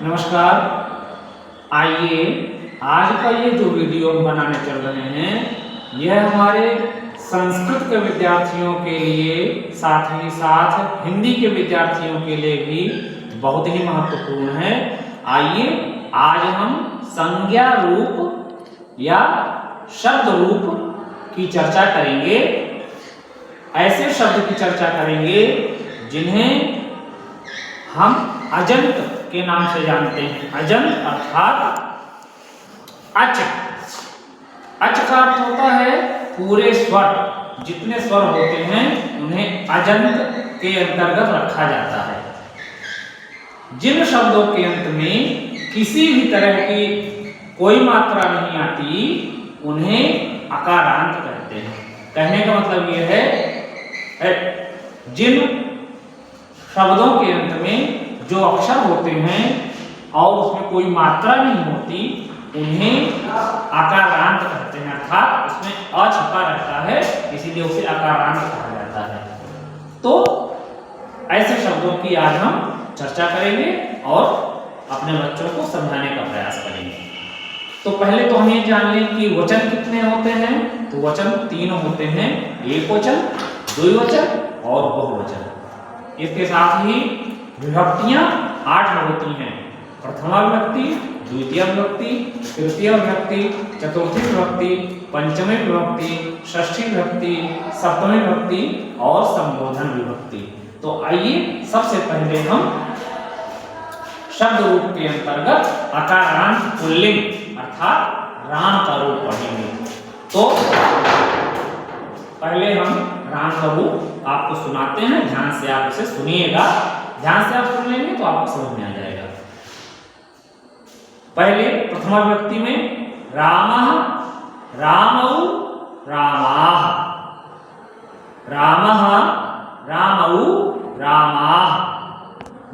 नमस्कार। आइए आज का ये जो वीडियो हम बनाने चल रहे हैं यह हमारे संस्कृत के विद्यार्थियों के लिए साथ ही साथ हिंदी के विद्यार्थियों के लिए भी बहुत ही महत्वपूर्ण है। आइए आज हम संज्ञा रूप या शब्द रूप की चर्चा करेंगे। ऐसे शब्द की चर्चा करेंगे जिन्हें हम अजंत के नाम से जानते हैं। अजंत अर्थात अच। अच का अर्थ होता है पूरे स्वर, जितने स्वर होते हैं उन्हें अजंत के अंतर्गत रखा जाता है। जिन शब्दों के अंत में किसी भी तरह की कोई मात्रा नहीं आती उन्हें अकारांत कहते हैं। कहने का मतलब यह है जिन शब्दों के अंत में जो अक्षर होते हैं और उसमें कोई मात्रा नहीं होती उन्हें अकारांत कहते हैं, अर्थात उसमें अ छपा रहता है इसीलिए उसे अकारांत कहा जाता है। तो ऐसे शब्दों की आज हम चर्चा करेंगे और अपने बच्चों को समझाने का प्रयास करेंगे। तो पहले तो हम ये जान लें कि वचन कितने होते हैं। तो वचन 3 होते हैं, एक वचन, द्विवचन और बहुवचन। इसके साथ ही विभक्तियां 8 होती हैं। प्रथमा विभक्ति, द्वितीय विभक्ति, तृतीय विभक्ति, चतुर्थी विभक्ति, पंचमी विभक्ति, षष्ठी विभक्ति, सप्तमी विभक्ति और संबोधन विभक्ति। तो आइए सबसे पहले हम शब्द रूप के अंतर्गत अकारांत पुल्लिंग अर्थात राम का रूप पढ़ेंगे। तो पहले हम राम का रूप आपको सुनाते हैं, ध्यान से आप इसे सुनिएगा। ध्यान से आप सुन लेंगे तो आपको समझ में आ जाएगा। पहले प्रथमा विभक्ति में रामः, रामौ, रामाः, रामः, रामौ, रामाः।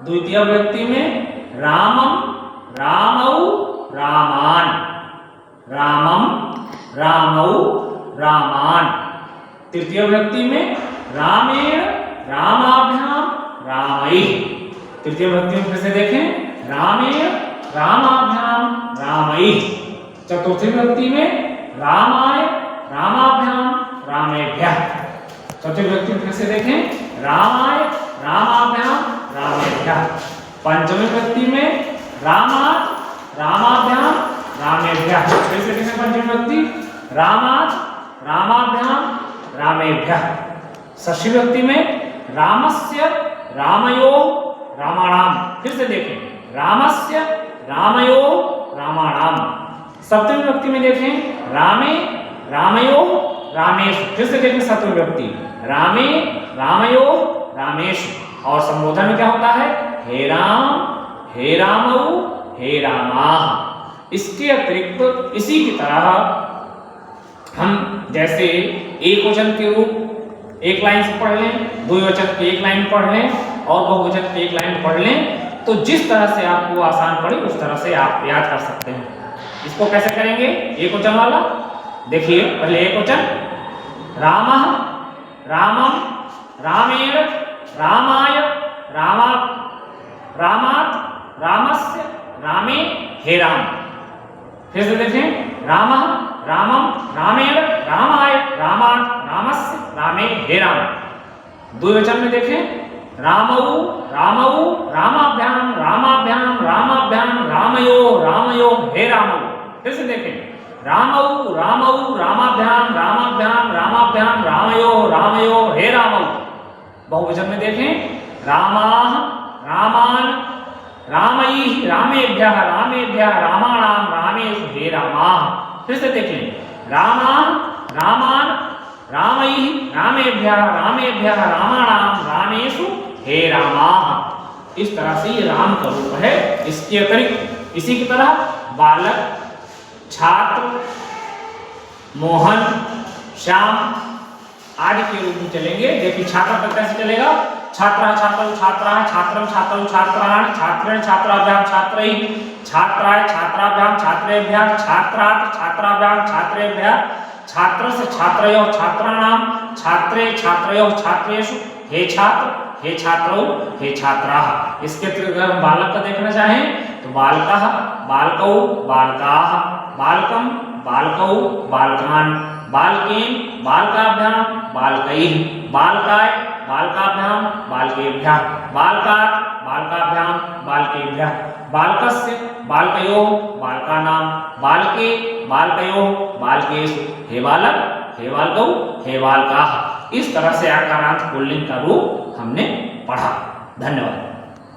द्वितीय विभक्ति में रामं, रामौ, रामान, रामं, रामौ, रामान। तृतीय विभक्ति में रामेण, रामाभ्याम, रामैः। तृतीय विभक्ति में फिर से देखें रामेण, रामाभ्याम, रामैः। चतुर्थी विभक्ति में रामाय, रामाभ्याम, रामेभ्यः। चतुर्थी विभक्ति में फिर से देखें रामाय, रामाभ्याम, रामेभ्यः। पंचमी विभक्ति में रामात्, रामाभ्याम, रामेभ्यः। फिर से देखें पंचमी विभक्ति रामात्, रामाभ्याम, रामेभ्यः। षष्ठी विभक्ति में रामस्य, रामयोः, रामाणाम। फिर से देखें रामस्य, रामयोः, रामाणाम। सप्तमी विभक्ति में देखें रामे, रामयोः, रामेषु। फिर से देखें सप्तमी विभक्ति रामे, रामयोः, रामेषु। और संबोधन में क्या होता है हे राम, हे रामौ, हे रामाः। इसके अतिरिक्त इसी की तरह हम जैसे एक वचन के रूप एक लाइन से पढ़ लें, द्विवचन के एक लाइन पढ़ लें और बहुवचन के एक लाइन पढ़ लें, तो जिस तरह से आपको आसान पड़े उस तरह से आप याद कर सकते हैं। इसको कैसे करेंगे एक वचन वाला? देखिए पहले एक वचन रामः, रामं, रामेण, रामाय, रामा, रामात्, रामस्य, रामे, हे राम। फिर से देखें रामः, रामं, रामेण, रामाय, रामात्, रामस्य, रामे, हे राम। द्विवचन में देखें रामौ, रामौ, रामाभ्याम, रामाभ्याम, रामाभ्याम, रामयो, रामयो, हे रामौ। फिर से देखें रामौ, रामौ, रामाभ्याम, रामाभ्याम, रामाभ्याम, रामयो, रामयो, हे रामौ। बहुवचन में देखें रामाः, रामान, रामैः, रामेभ्यः, रामेभ्यः, रामाणाम, रामेषु, हे रामाः। फिर से देखें रामाः, रामान, रामैः, रामेभ्यः, रामेभ्यः, रामाणाम, रामेषु, हे रामाः। इस तरह से ये राम का रूप है। इसके अतिरिक्त इसी की तरह बालक, छात्र, मोहन, श्याम आदि के रूप में चलेंगे। देखिए छात्र पर कैसे चलेगा छात्रः, छात्रौ, छात्राः, छात्रं, छात्रौ, छात्राः, छात्रेण, छात्राभ्याम, छात्रैः, छात्राय, छात्राभ्याम, छात्रेभ्यः, छात्रात्, छात्राभ्याम, छात्रेभ्यः, छात्रस्य, छात्रयोः, छात्राणाम, छात्रे, छात्रयोः, छात्रेषु, हे छात्र, हे छात्रो, हे छात्राः। इसके अतिरिक्त अगर हम बालक का देखना चाहें तो बालकः बालकौ बालकाः बालकं बालकौ बालकान् बालकेन बालकाभ्यां बालकैः बालकाय बालकाभ्यां बालकेभ्यः बालकात् बालकाभ्यां बालकेभ्यः बालकस्य बालकयोः बालकानां बालके बालकयोः बालकेषु हे बालक हे बालकौ हे बालकाः। इस तरह से आकारांत पुल्लिंग का रूप हमने पढ़ा। धन्यवाद।